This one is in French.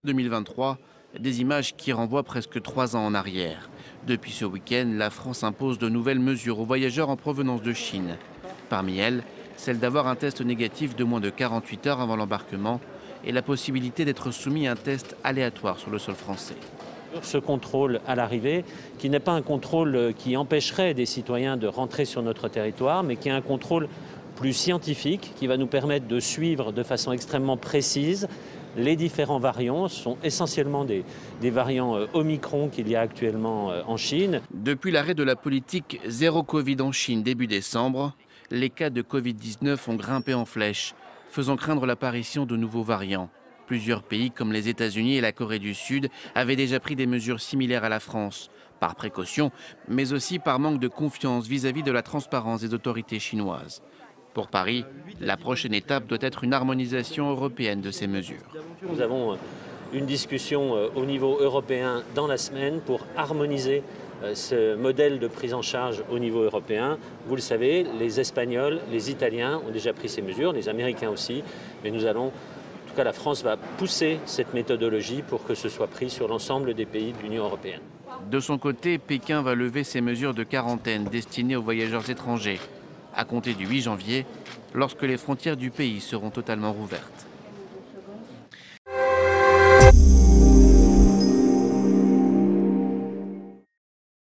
2023, des images qui renvoient presque 3 ans en arrière. Depuis ce week-end, la France impose de nouvelles mesures aux voyageurs en provenance de Chine. Parmi elles, celle d'avoir un test négatif de moins de 48 heures avant l'embarquement et la possibilité d'être soumis à un test aléatoire sur le sol français. Ce contrôle à l'arrivée, qui n'est pas un contrôle qui empêcherait des citoyens de rentrer sur notre territoire, mais qui est un contrôle plus scientifique, qui va nous permettre de suivre de façon extrêmement précise les différents variants. Ce sont essentiellement des variants Omicron qu'il y a actuellement en Chine. Depuis l'arrêt de la politique zéro Covid en Chine début décembre, les cas de Covid-19 ont grimpé en flèche, faisant craindre l'apparition de nouveaux variants. Plusieurs pays comme les États-Unis et la Corée du Sud avaient déjà pris des mesures similaires à la France, par précaution, mais aussi par manque de confiance vis-à-vis de la transparence des autorités chinoises. Pour Paris, la prochaine étape doit être une harmonisation européenne de ces mesures. Nous avons une discussion au niveau européen dans la semaine pour harmoniser ce modèle de prise en charge au niveau européen. Vous le savez, les Espagnols, les Italiens ont déjà pris ces mesures, les Américains aussi, mais nous allons, en tout cas la France va pousser cette méthodologie pour que ce soit pris sur l'ensemble des pays de l'Union européenne. De son côté, Pékin va lever ses mesures de quarantaine destinées aux voyageurs étrangers, à compter du 8 janvier, lorsque les frontières du pays seront totalement rouvertes.